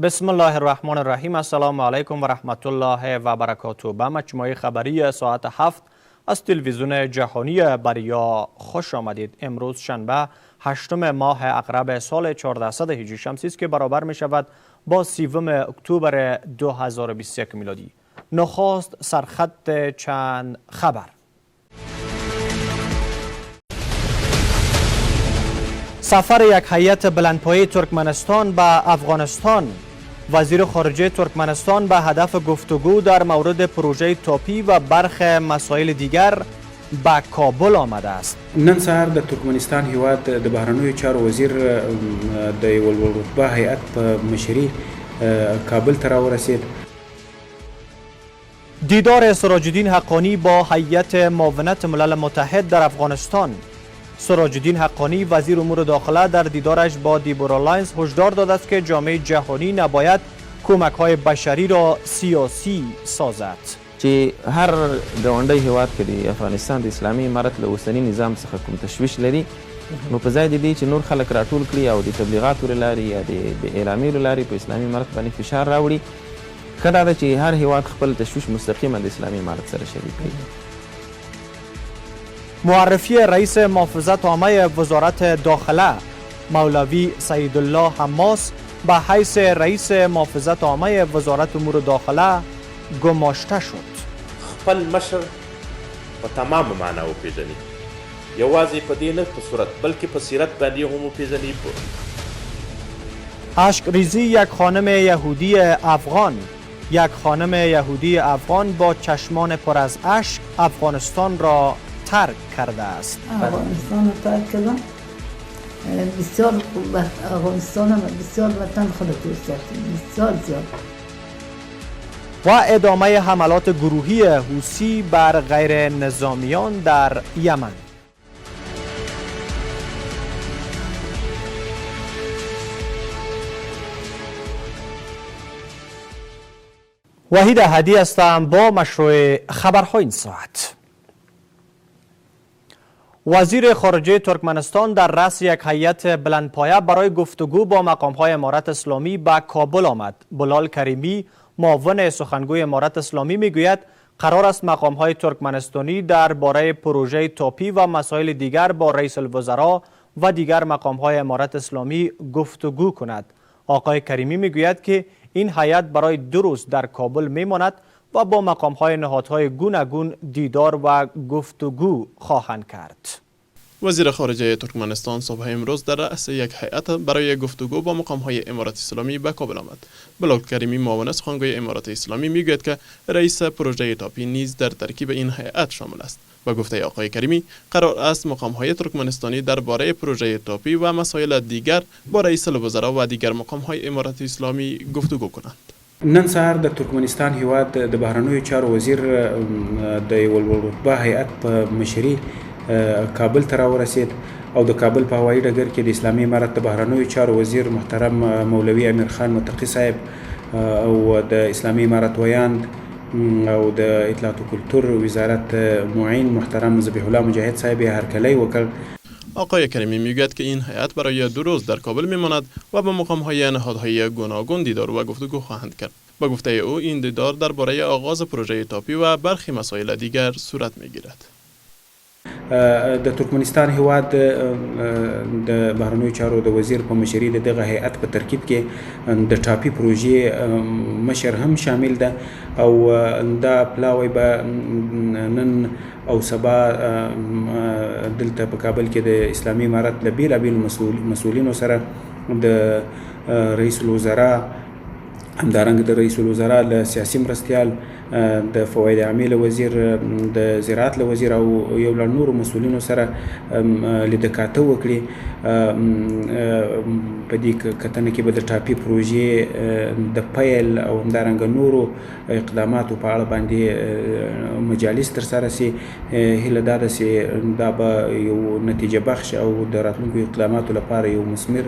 بسم الله الرحمن الرحیم. السلام علیکم و رحمت الله و برکاته. به مجموعه خبری ساعت 7 از تلویزیون جهانی بریا خوش آمدید. امروز شنبه 8 ماه عقرب سال 1400 هجری شمسی است که برابر می شود با 30 اکتبر 2021 میلادی. نخست سرخط چند خبر. سفر یک هیئت بلندپایه ترکمنستان به افغانستان. وزیر خارجه ترکمنستان به هدف گفتگو در مورد پروژه تاپی و برخی مسائل دیگر به کابل آمده است. نن سهار د ترکمنستان هیواد د بهرنیو چارو وزیر د یو رتبه هیئت په مشري کابل ته راورسید. دیدار سراج الدین حقانی با هیئت معاونت ملل متحد در افغانستان. سراج الدین حقانی وزیر امور داخله در دیدارش با دیبورا لاینز هشدار داده است که جامعه جهانی نباید کمک‌های بشری را سیاسی سازد. چې هر ګاونډی هیواد کې د افغانستان د اسلامي امارت له اوسني نظام څخه کوم تشویش لري، نو په ځای د دې چې نور خلک راټول کړي او د تبلیغاتو له لارې یا د اعلامیو له لارې په اسلامي امارت باندې فشار راوړي، ښه دا ده چې هر هیواد خپل تشویش مستقیما د اسلامي امارت سره شریک کړي. معرفی رئیس محافظت عامه وزارت داخله مولوی سیدالله حماس به حیث رئیس محافظت عامه وزارت امور داخله گماشته شد. خپل مشر په تمام معنا وپیژني، یوازې په دې نه په صورت بلکې په سیرت باندې هم وپیژني. اشک ریزی یک خانم یهودی افغان. یک خانم یهودی افغان با چشمان پر از اشک افغانستان را ترک کرده است. افغانستان رو ترک کردم. بسیار افغانستان بسیار وطن خود دوست دارم، بسیار زیاد. و ادامه حملات گروهی حوثی بر غیر نظامیان در یمن. وحید احدی هستم با مشروع خبرهای این ساعت. وزیر خارجه ترکمنستان در رأس یک هیئت بلندپایه برای گفتگو با مقام‌های امارت اسلامی به کابل آمد. بلال کریمی معاون سخنگوی امارت اسلامی میگوید قرار است مقام‌های ترکمنستانی درباره پروژه تاپی و مسائل دیگر با رئیس الوزراء و دیگر مقام‌های امارت اسلامی گفتگو کند. آقای کریمی میگوید که این هیئت برای 2 روز در کابل میماند و با مقام‌های نهادهای گوناگون دیدار و گفتگو خواهند کرد. وزیر خارجه ترکمنستان صبح امروز در رأس یک هیئت برای گفتگو با مقام‌های امارت اسلامی به کابل آمد. بلال کریمی معاون سخنگوی امارت اسلامی میگوید که رئیس پروژه تاپی نیز در ترکیب این هیئت شامل است. با گفته آقای کریمی قرار است مقام‌های ترکمنستانی درباره پروژه تاپی و مسائل دیگر با رئیس الوزراء و دیگر مقام‌های امارت اسلامی گفتگو کنند. نن سهار د ترکمنستان هیواد د بهرنیو چارو وزیر د یو رتبه هیئت په مشري کابل ته راورسید او د کابل په هوایي ډګر کې د اسلامي امارت د بهرنیو چارو وزیر محترم مولوي امیر خان متقي صاحب او د اسلامي امارت ویاند او د اطلاعات و کلتور وزارت معین محترم ذبیح الله مجاهد صاحب هرکلی وکړ. آقای کریمی میگوید که این هیئت برای 2 روز در کابل میماند و با مقام‌های نهادهای گوناگون دیدار و گفتگو خواهند کرد. با گفته او این دیدار درباره آغاز پروژه تاپی و برخی مسائل دیگر صورت میگیرد. د ترکمنستان هیواد د بهرنیو چارو د وزیر په مشري د دغه هیئت په ترکیب کې د ټاپي پروژې مشر هم شامل ده او دا پلاوی به نن او سبا دلته په کابل کې د اسلامي امارت له بیلابیلو مسؤلینو سره د رئیس الوزراء همدارنګه د رئیس الوزراء له سیاسي مرستیال د فواید عامه وزیر د زراعت له وزیر او یو له نورو مسؤلینو سره لیدکاته وکړي. په دې کتنه کې به د ټاپي پروژې د پیل او همدارنګه نورو اقداماتو په اړه باندې مجالس ترسره سي. هیله دا ده چې دا به یو نتیجه بخش او د راتلونکو اقداماتو لپاره یو مثمر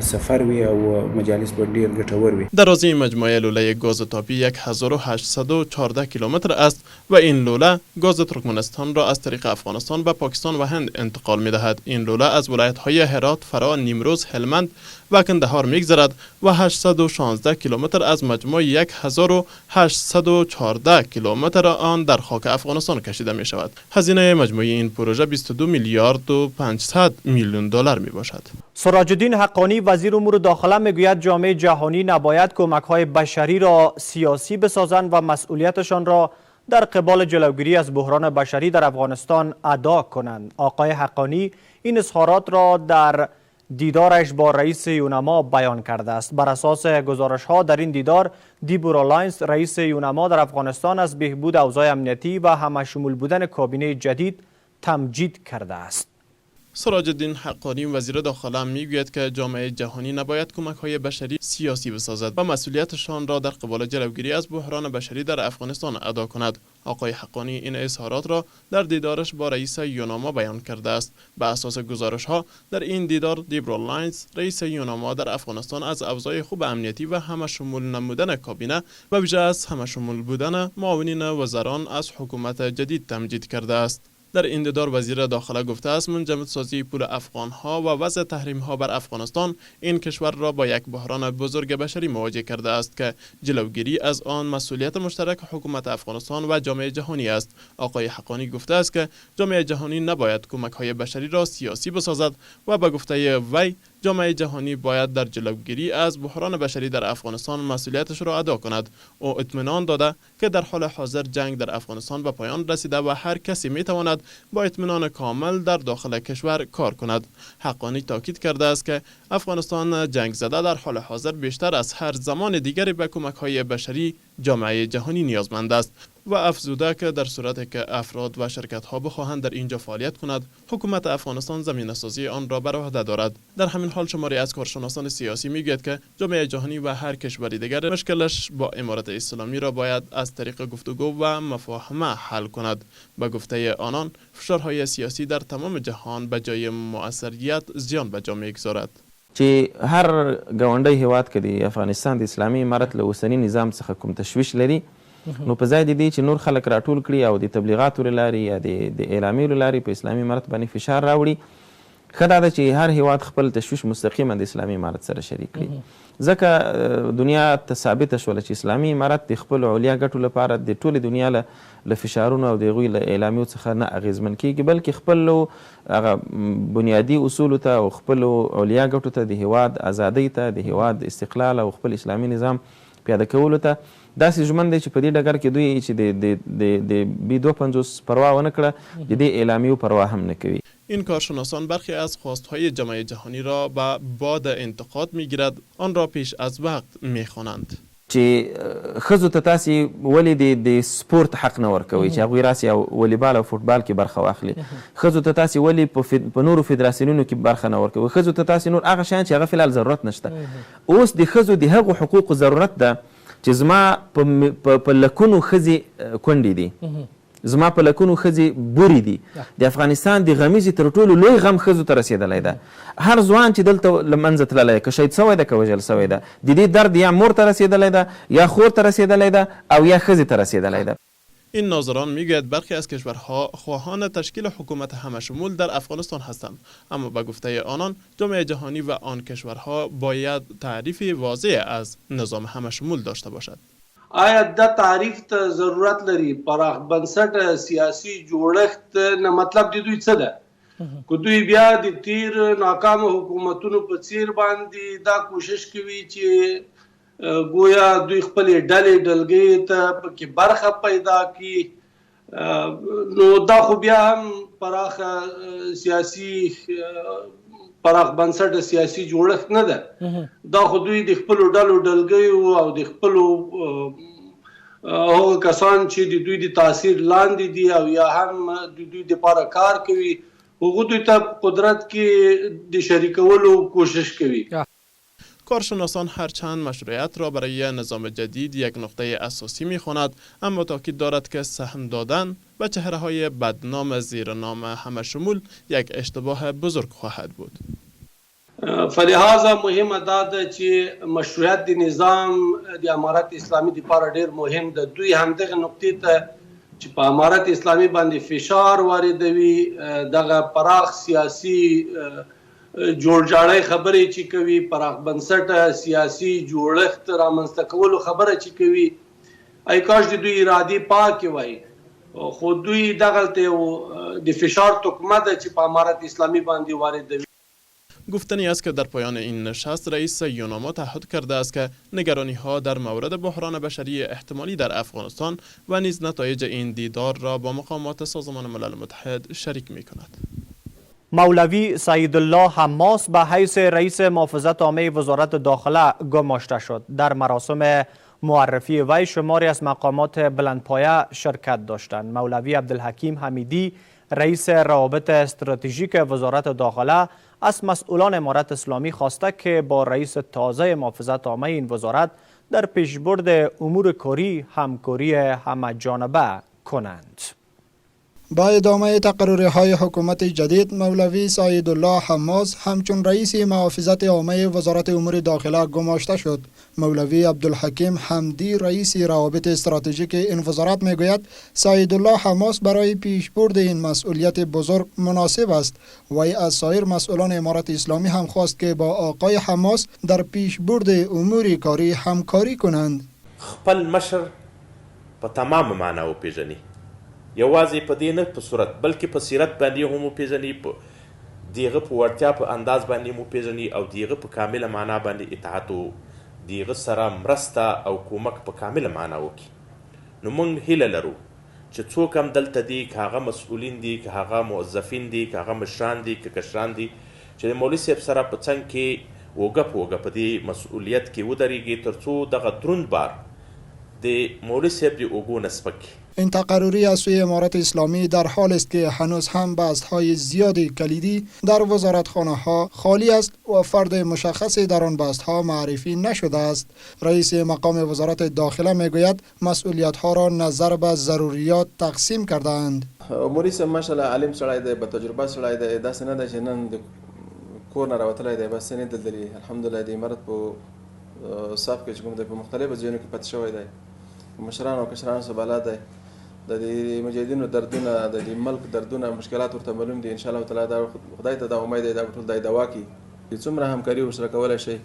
سفر وي او مجالس به ډیر ګټور وي. درازی مجموعه لوله گاز تاپی 1814 کیلومتر است و این لوله گاز ترکمنستان را از طریق افغانستان به پاکستان و هند انتقال می دهد. این لوله از ولایت‌های هرات، فرا، نیمروز، هلمند و کندهار میگذرد و 816 کیلومتر از مجموع 1814 کیلومتر آن در خاک افغانستان کشیده می شود. هزینه مجموعی این پروژه 22 میلیارد و 500 میلیون دلار می باشد. سراج الدین حقانی وزیر امور داخله میگوید جامعه جهانی نباید کمک‌های بشری را سیاسی بسازند و مسئولیتشان را در قبال جلوگیری از بحران بشری در افغانستان ادا کنند. آقای حقانی این اظهارات را در دیدارش با رئیس یونما بیان کرده است. بر اساس گزارش‌ها در این دیدار، دیبورا لاینز رئیس یونما در افغانستان از بهبود اوضاع امنیتی و همشمول بودن کابینه جدید تمجید کرده است. سراج الدین حقانی وزیر داخله میگوید که جامعه جهانی نباید کمک‌های بشری سیاسی بسازد و مسئولیتشان را در قبال جلوگیری از بحران بشری در افغانستان ادا کند. آقای حقانی این اظهارات را در دیدارش با رئیس یوناما بیان کرده است. به اساس گزارش‌ها در این دیدار، دیبورا لاینز رئیس یوناما در افغانستان از اوضاع خوب امنیتی و همشمول نمودن کابینه و ویژه از همشمول بودن معاونین وزران از حکومت جدید تمجید کرده است. در این دیدار وزیر داخله گفته است منجمدسازی پول افغانها و وضع تحریم‌ها بر افغانستان این کشور را با یک بحران بزرگ بشری مواجه کرده است که جلوگیری از آن مسئولیت مشترک حکومت افغانستان و جامعه جهانی است. آقای حقانی گفته است که جامعه جهانی نباید کمک‌های بشری را سیاسی بسازد و به گفته وی جامعه جهانی باید در جلوگیری از بحران بشری در افغانستان مسئولیتش را ادا کند. او اطمینان داده که در حال حاضر جنگ در افغانستان به پایان رسیده و هر کسی می تواند با اطمینان کامل در داخل کشور کار کند. حقانی تاکید کرده است که افغانستان جنگ زده در حال حاضر بیشتر از هر زمان دیگری به کمک‌های بشری جامعه جهانی نیازمند است و افزوده که در صورتی که افراد و شرکت‌ها بخواهند در اینجا فعالیت کند، حکومت افغانستان زمینه‌سازی آن را بر عهده دارد. در همین حال شماری از کارشناسان سیاسی میگوید که جامعه جهانی و هر کشوری دیگر مشکلش با امارت اسلامی را باید از طریق گفتگو و مفاهمه حل کند. به گفته آنان، فشارهای سیاسی در تمام جهان به جای مؤثریت زیان به جا می‌گذارد. چې هر ګاونډی هیواد کې د افغانستان د اسلامي امارت له اوسني نظام څخه کوم تشویش لري، نو په ځای د دې چې نور خلک راټول کړي او د تبلیغاتو له لارې یا د اعلامیو له لارې په اسلامي امارت باندې فشار راوړي، ښه دا ده چې هر هیواد خپل تشویش مستقیما د اسلامي امارت سره شریک کړي. ځکه دنیا ته ثابته شوله چې اسلامي امارت د خپلو علیا ګټو لپاره د ټولې دنیا له فشارونو او د هغوی له اعلامیو څخه نه اغېزمن کېږي، بلکې خپلو هغه بنیادي اصولو ته او خپلو علیا ګټو ته، د هیواد ازادۍ ته، د هیواد استقلال او خپل اسلامي نظام پیاده کولو ته داسې ژمن دی چې په دې ډګر کې دوی چې د B-52 پروا ونه کړه، د دې اعلامیو پروا هم نه کوي. این کارشناسان برخی از خواستهای جامعه جهانی را به باد انتقاد میگیرد، آن را پیش از وقت میخوانند. چې ښځو ته تاسې ولې د سپورت حق نه ورکوئ چې هغوی راسي او والیبال او فوټبال کې برخه واخلي؟ ښځو ته تاسې ولې په نورو فدراسیونونو کې برخه نه ورکوئ؟ ښځو ته تاسې نور هغه شیان چې هغه فلحال ضرورت نشته. اوس د ښځو د هغو حقوقو ضرورت ده چې زما په لکونو ښځې کونډې دي، زما په لکونو ښځې بورې دي. د افغانستان د غمیزې تر ټولو لوی غم ښځو ته رسېدلی ده. هر ځوان چې دلته له منځه تللی ده، که شهید سوی ده که وژل سوی ده، د دې درد یا مور ته رسېدلی ده یا خور ته رسېدلی ده او یا ښځې ته رسېدلی ده. این ناظران میگوید برخی از کشورها خواهان تشکیل حکومت همشمول در افغانستان هستند، اما به گفته آنان جامعه جهانی و آن کشورها باید تعریف واضح از نظام همشمول داشته باشد. آیا د تعریف ته ضرورت لري؟ پراخ بنسټ سیاسي جوړښت نه مطلب د دوی څه ده؟ که دوی بیا د تیر ناکام حکومتونو په څیر باندې دا کوشش کوي چې گویا دوی خپل ډلې ډلګۍ ته پکې برخه پیدا کړي، نو دا خو بیا هم پراخ بنسټ سیاسي جوړښت نه ده. دا خو دوی د خپلو ډلو ډلګیو او د خپلو هغو کسان چې د دوی د تاثیر لاندې دي او یا هم د دوی دپاره کار کوي، هغو دوی ته قدرت کې د شریکولو کوشش کوي. کارشناسان هرچند مشروعیت را برای نظام جدید یک نقطه اساسی می‌خواند، اما تاکید دارد که سهم دادن به چهره‌های بدنام زیر نام همشمول یک اشتباه بزرگ خواهد بود. فلهذا مهمه ده چې مشروعیت د نظام د امارت اسلامي لپاره ډیر مهم ده. دوی همدغه نقطې ته چې په امارت اسلامي باندې فشار واردوي، دغه پراخ سیاسي جوړجاړی خبرې چې کوي، پراخ بنسټه سیاسي جوړښت رامنځته کولو خبره چې کوي، ای کاش د دوی ارادې پاکې وای، خو دوی دغلته د فشار تکمه ده چې په امارت اسلامی باندې واردوي. گفتنی است که در پایان این نشست رئیس یوناما تعهد کرده است که نگرانی ها در مورد بحران بشری احتمالی در افغانستان و نیز نتایج این دیدار را با مقامات سازمان ملل متحد شریک می کند. مولوی سعیدالله حماس به حیث رئیس محافظت عامه وزارت داخله گماشته شد. در مراسم معرفی وی شماری از مقامات بلندپایه شرکت داشتند. مولوی عبدالحکیم حمیدی رئیس روابط استراتژیک وزارت داخله از مسئولان امارت اسلامی خواسته که با رئیس تازه محافظت عامه این وزارت در پیشبرد امور کاری همکاری همه‌جانبه کنند. با ادامه تقررهای حکومت جدید، مولوی سعیدالله حماس همچون رئیس محافظت عامه وزارت امور داخله گماشته شد. مولوی عبدالحکیم حمدی رئیس روابط استراتژیک این وزارت میگوید سعیدالله حماس برای پیشبرد این مسئولیت بزرگ مناسب است. وی از سایر مسئولان امارت اسلامی هم خواست که با آقای حماس در پیشبرد امور کاری همکاری کنند. خپل مشر په تمام معنا وپیژني، یوازې په دې نه په صورت بلکې په سیرت باندې هم وپیژني، په دیغه په وړتیا په انداز باندې هم وپیژني او دیغه په کامله معنا باندې اطاعت او دیغه سره مرسته او کومک په کامله معنا وکړي. نو موږ هیله لرو چې څوک هم دلته دي، که هغه مسؤلین دي، که هغه موظفین دي، که هغه مشران دي، که کشران دي، چې د مولوي صاحب سره په څنګ کې اوږه په اوږه په دې مسؤلیت کې ودرېږي تر څو دغه دروند بار د مولوی صاحب د اوږو نه سپک. این تقرری از سوی امارت اسلامی در حال است که هنوز هم بست‌های زیادی کلیدی در وزارتخانه‌ها خالی است و فرد مشخصی در آن بست‌ها معرفی نشده است. رئیس مقام وزارت داخله میگوید مسئولیت‌ها را نظر به ضروریات تقسیم کرده‌اند. مولوی صاحب ماشاءالله عالم سړی دی، با تجربه سړی دی، داسې نه ده چې نن د کور نه راوتلی دی، بس نه دلدلي. الحمدلله د امارت په صاحب کې چې کوم دی په مختلفو ځایونو کې پاتې شوی دی، مشران او کشران سره بلد دی، د دې مجاهدینو دردونه، د دې ملک دردونه، مشکلات ورته معلوم دي. ان شاء الله تعالی دا خدای ته دا امید دی دا ټول دی دوا کی څومره همکاري ورسره کولای شي،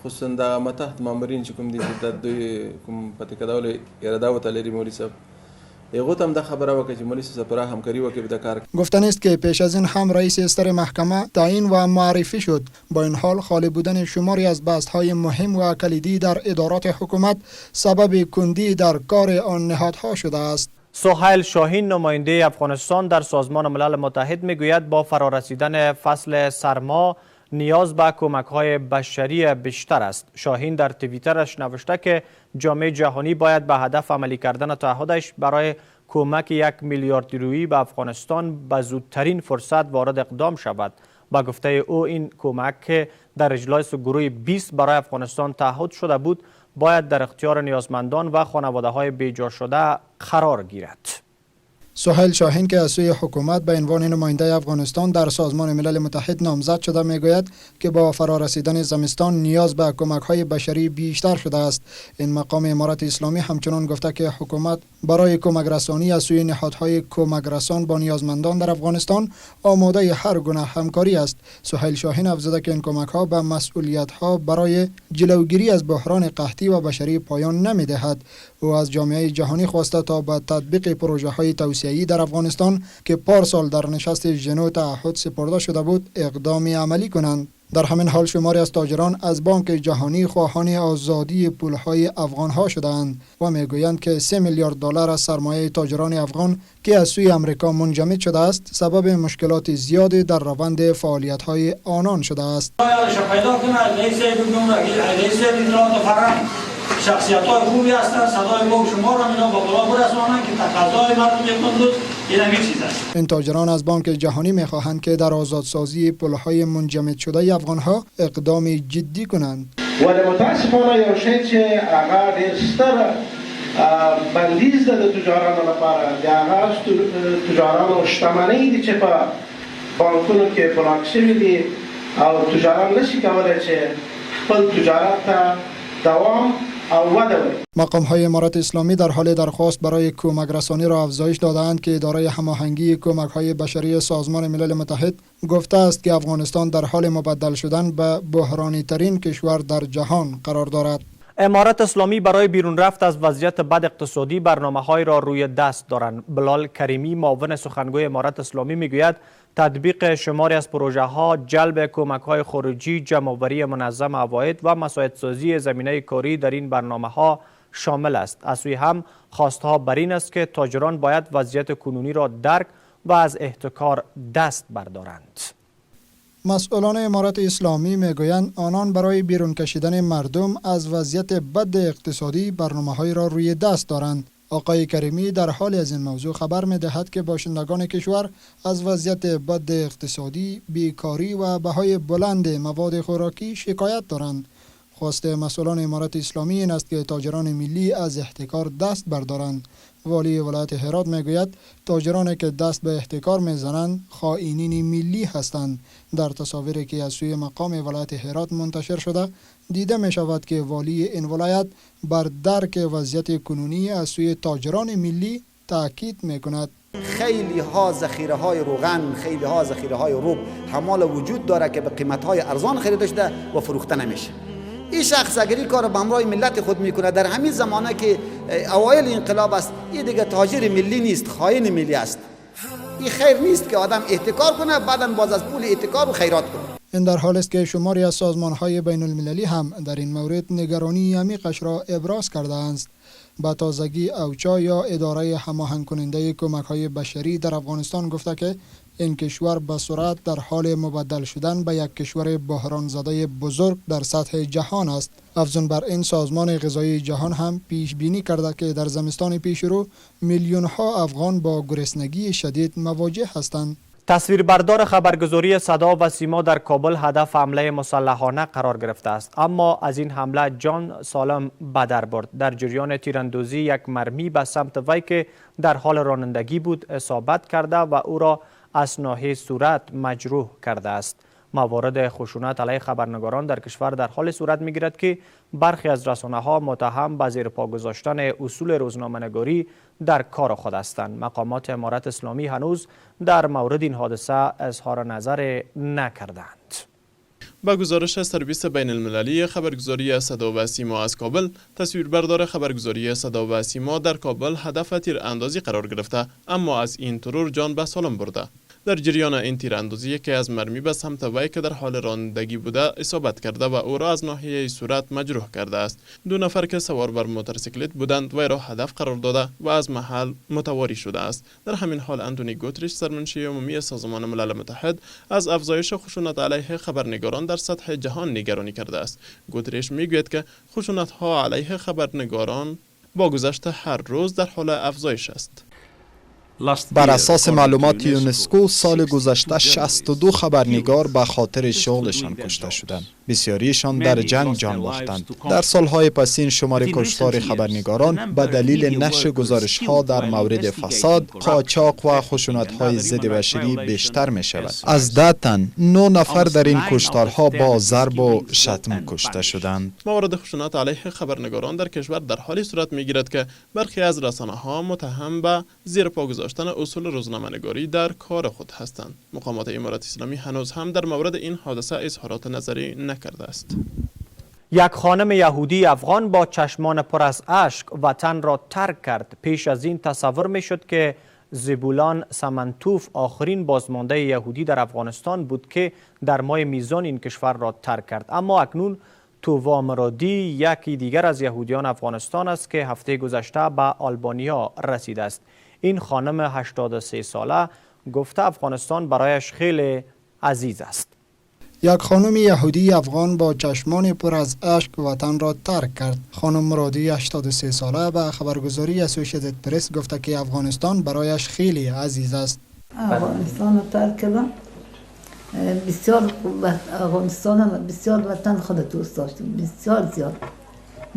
خصوصا د متحد مامورین چې کوم دي د دوی کوم پاتې کېدل اراده وته لري مولوی صاحب یغوتم د خبره وکړي چې مولوی صاحب سره همکاری وکړي به کار. گفتنی است که پیش از این هم رئیس استر محکمه تعیین و معرفی شد. با این حال خالی بودن شماری از بست‌های مهم و کلیدی در ادارات حکومت سبب کندی در کار آن نهادها شده است. سهیل شاهین نماینده افغانستان در سازمان ملل متحد میگوید با فرارسیدن فصل سرما نیاز به کمک‌های بشری بیشتر است. شاهین در توییترش نوشته که جامعه جهانی باید به هدف عملی کردن تعهدش برای کمک 1 میلیارد یورویی به افغانستان به زودترین فرصت وارد اقدام شود. با گفته او این کمک که در اجلاس گروه 20 برای افغانستان تعهد شده بود باید در اختیار نیازمندان و خانواده‌های بیجا شده قرار گیرد. سهیل شاهین که از سوی حکومت به عنوان نماینده افغانستان در سازمان ملل متحد نامزد شده میگوید که با فرارسیدن زمستان نیاز به کمک‌های بشری بیشتر شده است. این مقام امارت اسلامی همچنان گفته که حکومت برای کمک رسانی از سوی نهادهای کمک رسان با نیازمندان در افغانستان آماده هر گونه همکاری است. سهیل شاهین افزوده که این کمک‌ها به مسئولیت‌ها برای جلوگیری از بحران قحطی و بشری پایان نمی‌دهد. او از جامعه جهانی خواسته تا به تطبیق پروژه‌های توسعه‌ای در افغانستان که پارسال در نشست ژنو تعهد سپرده شده بود اقدامی عملی کنند. در همین حال شماری از تاجران از بانک جهانی خواهان آزادی پولهای افغانها شدند و میگویند که 3 میلیارد دلار از سرمایه تاجران افغان که از سوی امریکا منجمد شده است سبب مشکلات زیادی در روند فعالیت‌های آنان شده است. شخصیت‌های خوبی هستند، صدای ما شما را می‌دونم با بالا برسانند که تقاضای مردم امروز این همین چیز است. این تاجران از بانک جهانی می‌خواهند که در آزادسازی پل‌های منجمد شده افغان‌ها اقدام جدی کنند. ولی متاسفانه یو شی چې هغه ډېر ستر بندیز ده د تجارانو لپاره د هغه تجارانو شتمنۍ دي چې په بانکونو کې بلاک شوي دي او تجاران نشي کولی چې خپل تجارت ته دوام مقام های امارت اسلامی در حال درخواست برای کمک رسانی را افزایش دادند که اداره هماهنگی کمک های بشری سازمان ملل متحد گفته است که افغانستان در حال مبدل شدن به بحرانی ترین کشور در جهان قرار دارد. امارت اسلامی برای بیرون رفت از وضعیت بد اقتصادی برنامه‌های را روی دست دارند. بلال کریمی معاون سخنگوی امارت اسلامی میگوید تطبیق شماری از پروژه ها، جلب کمک های خارجی، جمع‌آوری منظم عواید و مساعدسازی زمینه کاری در این برنامه ها شامل است. از سوی هم خواستها بر این است که تاجران باید وضعیت کنونی را درک و از احتکار دست بردارند. مسئولان امارت اسلامی میگویند آنان برای بیرون کشیدن مردم از وضعیت بد اقتصادی برنامه‌های را روی دست دارند. آقای کریمی در حال از این موضوع خبر می‌دهد که باشندگان کشور از وضعیت بد اقتصادی، بیکاری و بهای بلند مواد خوراکی شکایت دارند. خواست مسئولان امارت اسلامی این است که تاجران ملی از احتکار دست بردارند. والی ولایت هرات میگوید تاجرانی که دست به احتکار میزنند خائنین ملی هستند. در تصاویری که از سوی مقام ولایت هرات منتشر شده دیده می شود که والی این ولایت بر درک وضعیت کنونی از سوی تاجران ملی تاکید می کند. خیلی ها ذخیره های روغن، خیلی ها ذخیره های روب حمال وجود داره که به قیمت های ارزان خریده شده و فروخته نمیشه. این شخص اگر این کار به همراه ملت خود میکنه در همین زمانه که اوایل انقلاب است، این دیگه تاجر ملی نیست، خائن ملی است. این خیر نیست که آدم احتکار کنه بعداً باز از پول احتکار و خیرات کنه. این در حالی است که شماری از سازمان‌های بین المللی هم در این مورد نگرانی عمیقش را ابراز کرده است. با تازگی اوچا یا اداره هماهنگ کننده کمک‌های بشری در افغانستان گفته که این کشور به سرعت در حال مبدل شدن به یک کشور بحران زده بزرگ در سطح جهان است. افزون بر این سازمان غذایی جهان هم پیش بینی کرده که در زمستان پیشرو میلیون ها افغان با گرسنگی شدید مواجه هستند. تصویربردار خبرگزاری صدا و سیما در کابل هدف حمله مسلحانه قرار گرفته است، اما از این حمله جان سالم به در برد. در جریان تیراندازی یک مرمی به سمت وی که در حال رانندگی بود اصابت کرده و او را از ناحیه صورت مجروح کرده است. موارد خشونت علیه خبرنگاران در کشور در حال صورت می‌گیرد که برخی از رسانه‌ها متهم به زیر پا گذاشتن اصول روزنامه‌نگاری در کار خود هستند. مقامات امارت اسلامی هنوز در مورد این حادثه اظهار نظر نکردند. با گزارش از سرویس بین المللی خبرگزاری صدا و سیما از کابل، تصویربردار خبرگزاری صدا و سیما در کابل هدف تیراندازی قرار گرفته، اما از این ترور جان به سالم برده. در جریان این تیراندازی یکی از مرمی به سمت وی که در حال رانندگی بوده اصابت کرده و او را از ناحیه صورت مجروح کرده است. دو نفر که سوار بر موتورسیکلت بودند وی را هدف قرار داده و از محل متواری شده است. در همین حال انتونی گوتریش سرمنشی عمومی سازمان ملل متحد از افزایش خشونت علیه خبرنگاران در سطح جهان نگرانی کرده است. گوتریش میگوید که خشونت ها علیه خبرنگاران با گذشت هر روز در حال افزایش است. بر اساس معلومات یونسکو سال گذشته 62 خبرنگار به خاطر شغلشان کشته شدند. بسیاریشان در جنگ جان باختند. در سالهای پسین شمار کشتار خبرنگاران به دلیل نشر گزارش‌ها در مورد فساد، قاچاق و خشونت‌های ضد بشری بیشتر می شود. از 10 تن 9 نفر در این کشتارها با ضرب و شتم کشته شدند. موارد خشونت علیه خبرنگاران در کشور در حالی صورت می‌گیرد که برخی از رسانه‌ها متهم به زیر پا گذاشتن اصول روزنامه‌نگاری در کار خود هستند. مقامات امارت اسلامی هنوز هم در مورد این حادثه اظهارات نظری نکرده است. یک خانم یهودی افغان با چشمان پر از اشک وطن را ترک کرد. پیش از این تصور می شد که زبولان سمنتوف آخرین بازمانده یهودی در افغانستان بود که در ماه میزان این کشور را ترک کرد، اما اکنون تووا مرادی یکی دیگر از یهودیان افغانستان است که هفته گذشته به آلبانیا رسیده است. این خانم 83 ساله گفته افغانستان برایش خیلی عزیز است. یک خانم یهودی افغان با چشمان پر از اشک وطن را ترک کرد. خانم مرادی 83 ساله به خبرگزاری اسوسییتد پرس گفته که افغانستان برایش خیلی عزیز است. افغانستان را ترک کردم. بسیار افغانستان بسیار وطن خود دوست داشتم، بسیار زیاد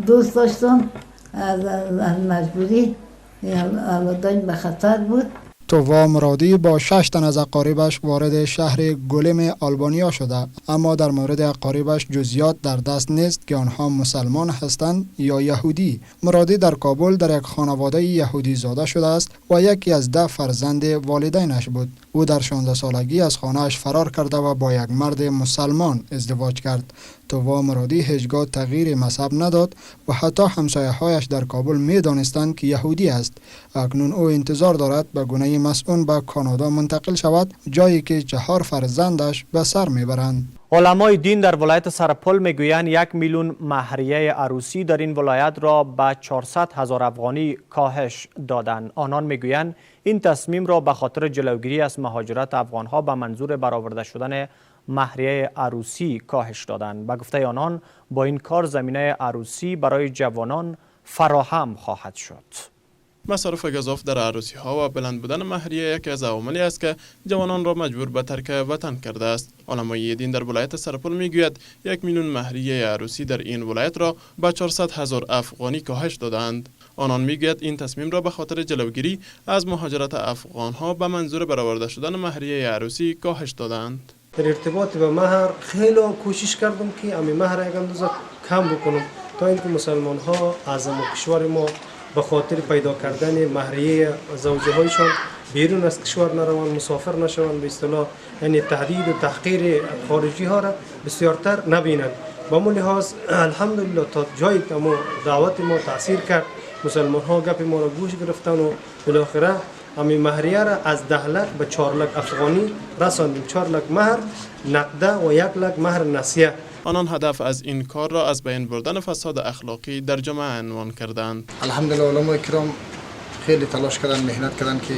دوست داشتم. از مجبوری اولادایم به خطر بود. تووا مرادی با 6 تن از اقاربش وارد شهر گلم آلبانیا شده، اما در مورد اقاربش جزئیات در دست نیست که آنها مسلمان هستند یا یهودی. مرادی در کابل در یک خانواده یهودی زاده شده است و یکی از 10 فرزند والدینش بود. او در 16 سالگی از خانه‌اش فرار کرده و با یک مرد مسلمان ازدواج کرد. تووا مرادی هیچگاه تغییر مذهب نداد و حتی همسایه‌هایش در کابل می‌دانستند که یهودی است. اکنون او انتظار دارد به گونه مسئول به کانادا منتقل شود، جایی که 4 فرزندش به سر میبرند. علمای دین در ولایت سرپل میگویند 1 میلیون مهریه عروسی در این ولایت را به 400,000 افغانی کاهش دادند. آنان میگویند این تصمیم را به خاطر جلوگیری از مهاجرت افغانها به منظور برآورده شدن مهریه عروسی کاهش دادند. به گفته آنان با این کار زمینه عروسی برای جوانان فراهم خواهد شد. مصارف گزاف در عروسی ها و بلند بودن مهریه یکی از عواملی است که جوانان را مجبور به ترک وطن کرده است. علمای دین در ولایت سرپل میگوید 1 میلیون مهریه عروسی در این ولایت را به 400,000 افغانی کاهش دادند. آنان میگوید این تصمیم را به خاطر جلوگیری از مهاجرت افغان ها به منظور برآورده شدن مهریه عروسی کاهش دادند. در ارتباط به مهر خیلی کوشش کردم که امی مهر یک اندازه کم بکنم تا اینکه مسلمان ها از کشور ما به خاطر پیدا کردن مهریه زوجه هایشان بیرون از کشور نروند، مسافر نشوند، به اصطلاح یعنی تهدید و تحقیر خارجی ها را بسیارتر نبینند. با مو لحاظ الحمدلله تا جایی که دعوت ما تاثیر کرد، مسلمان ها گپ ما را گوش گرفتن و بالاخره امی مهریه را از 10 لک به 4 لک افغانی رساندیم. 4 لک مهر نقده و 1 لک مهر نسیه. آنان هدف از این کار را از بین بردن فساد اخلاقی در جامعه عنوان کردند. الحمدلله علمای کرام خیلی تلاش کردن، مهنت کردن که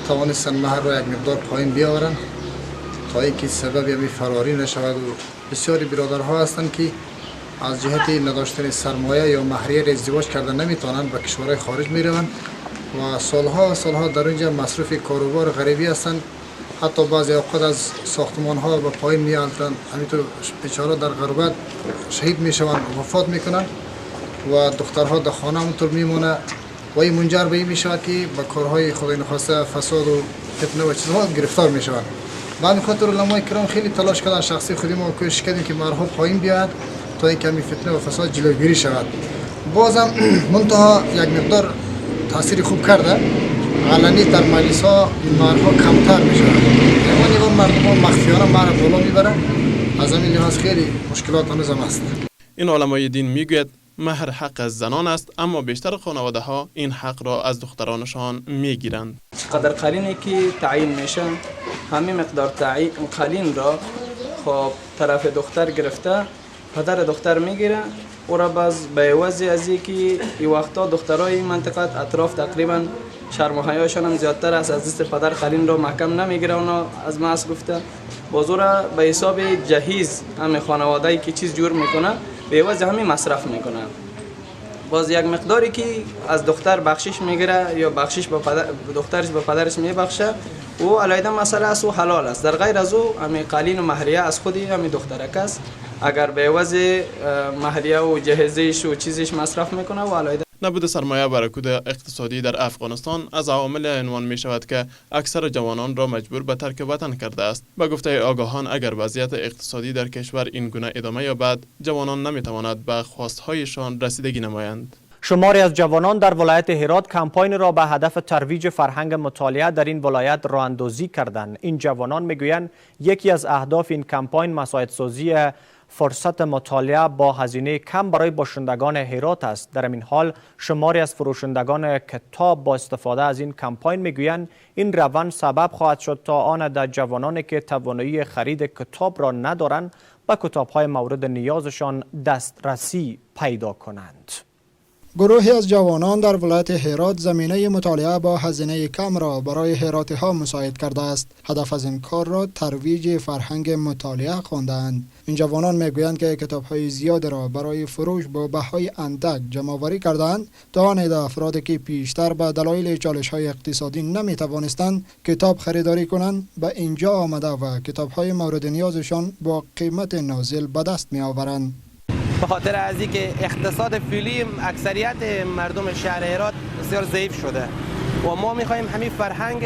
توانستن مهر را یک مقدار پایین بیاورن تا اینکه سبب یمی فراری نشود. و بسیاری برادرها هستند که از جهت نداشتن سرمایه یا مهریه ازدواج کردن نمیتونند به کشورهای خارج میروند و سالها در اینجا مصروف کاروبار غریبی هستند. حتی بعضی اوقات از ساختمان ها به پایین میالتند، همینطور بیچاره در غربت شهید میشوند، وفات میکنند و دخترها در خانه اونطور میمونه و این منجر به این میشود که به کارهای خدای نخواسته فساد و فتنه و چیزها گرفتار میشوند. به همین خاطر علمای کرام خیلی تلاش کردن، شخصی خودی ما کوشش کردیم که مهرها پایین بیاد تا این کمی فتنه و فساد جلوگیری شود. بازم منتها یک مقدار تاثیر خوب کرده، علنی در مجلس ها مهرها کمتر می شود. یعنی مردم ها مخفیانه مهر بالا میبرن، از همین لحاظ خیلی مشکلات هنوز هم هست. این علمای دین میگوید مهر حق از زنان است، اما بیشتر خانواده ها این حق را از دخترانشان میگیرند. قدر قلینی که تعیین میشه، همین مقدار تعیین قلین را خب طرف دختر گرفته، پدر دختر میگیره او را باز به عوض از اینکه این وقتا دخترای این منطقه اطراف تقریبا شرم و حیاشان هم زیادتر است، از دست پدر قلین را محکم نمیگیره، اونا از ما گفته بازو را به حساب جهیز همه خانواده‌ای که چیز جور میکنه به عوض همین مصرف میکنه. باز یک مقداری که از دختر بخشش میگیره یا بخشش به دخترش به پدرش میبخشه او علیه مسئله است و حلال است. در غیر از او همین قلین و مهریه از خودی همین دخترک است، اگر به عوض مهریه و جهیزش و چیزش مصرف میکنه و علیه نبود سرمایه و رکود اقتصادی در افغانستان از عوامل عنوان می شود که اکثر جوانان را مجبور به ترک وطن کرده است. به گفته آگاهان اگر وضعیت اقتصادی در کشور این گونه ادامه یابد، جوانان نمی توانند به خواستهایشان رسیدگی نمایند. شماری از جوانان در ولایت هرات کمپاین را به هدف ترویج فرهنگ مطالعه در این ولایت راه اندازی کردند. این جوانان میگویند یکی از اهداف این کمپاین مساعدسازی فرصت مطالعه با هزینه کم برای باشندگان هرات است. در این حال شماری از فروشندگان کتاب با استفاده از این کمپاین میگویند این روند سبب خواهد شد تا آن در جوانانی که توانایی خرید کتاب را ندارند به کتاب‌های مورد نیازشان دسترسی پیدا کنند. گروهی از جوانان در ولایت هرات زمینه مطالعه با هزینه کم را برای هراتی ها مساعد کرده است. هدف از این کار را ترویج فرهنگ مطالعه خواندند. این جوانان میگویند که کتاب های زیاد را برای فروش با بهای اندک جمع آوری کردند تا آن افرادی که پیشتر به دلایل چالش های اقتصادی نمی توانستند کتاب خریداری کنند به اینجا آمده و کتاب های مورد نیازشان با قیمت نازل به دست می آورند. به خاطر از اینکه اقتصاد فعلی اکثریت مردم شهر هرات بسیار ضعیف شده و ما میخوایم همین فرهنگ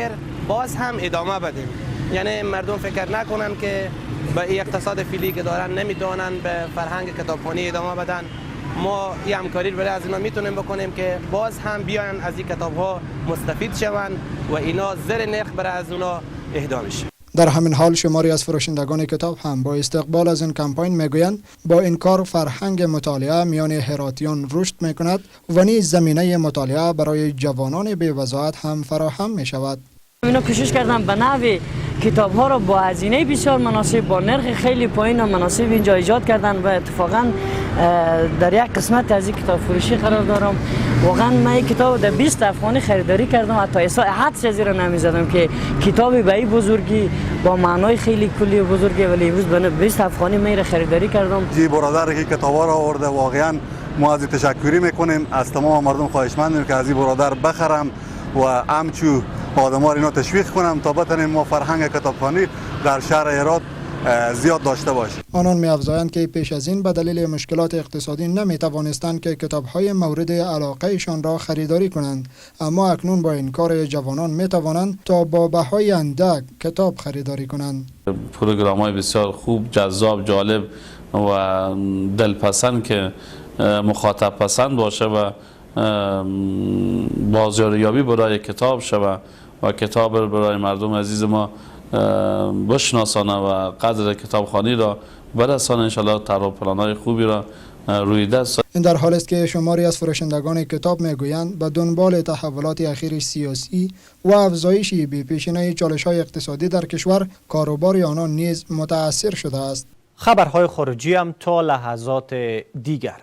باز هم ادامه بدیم. یعنی مردم فکر نکنن که به این اقتصاد فعلی که دارن نمیتونن به فرهنگ کتابخوانی ادامه بدن. ما این همکاری برای از اینا میتونیم بکنیم که باز هم بیان از این کتاب ها مستفید شوند و اینا زیر نرخ برای از اونا اهدا میشه. در همین حال شماری از فروشندگان کتاب هم با استقبال از این کمپین میگویند با این کار فرهنگ مطالعه میان هراتیان رشد میکند و نیز زمینه مطالعه برای جوانان بی وضاحت هم فراهم می شود. اینا کوشش کردن به نحوی کتاب ها را با هزینه بسیار مناسب با نرخ خیلی پایین و مناسب اینجا ایجاد کردن و اتفاقا در یک قسمت از این کتاب فروشی قرار دارم. واقعا من این کتاب در 20 افغانی خریداری کردم، حتی حدس از این را نمیزدم که کتابی به این بزرگی با معنای خیلی کلی و بزرگی، ولی امروز به 20 افغانی من خریداری کردم. جی برادر که کتاب ها را آورده، واقعا ما از تشکری میکنیم. از تمام مردم خواهشمندیم که از این برادر بخرم و همچو آدم‌ها را تشویق کنم تا بتونیم ما فرهنگ کتابخوانی در شهر هرات زیاد داشته باشیم. آنان می‌افزایند که پیش از این به دلیل مشکلات اقتصادی نمی‌توانستند که کتاب‌های مورد علاقه‌شان را خریداری کنند، اما اکنون با این کار جوانان می‌توانند تا با بهای اندک کتاب خریداری کنند. پروگرام‌های بسیار خوب، جذاب، جالب و دلپسند که مخاطب پسند باشه و بازاریابی برای کتاب شود و کتاب برای مردم عزیز ما بشناسانه و قدر کتابخوانی را برسانه. انشالله طرح و پلان‌های خوبی را روی دست. این در حال است که شماری از فروشندگان کتاب میگویند به دنبال تحولات اخیر سیاسی و افزایش بی‌پیشینه چالش‌های اقتصادی در کشور، کاروبار آنان نیز متاثر شده است. خبرهای خارجی هم تا لحظات دیگر.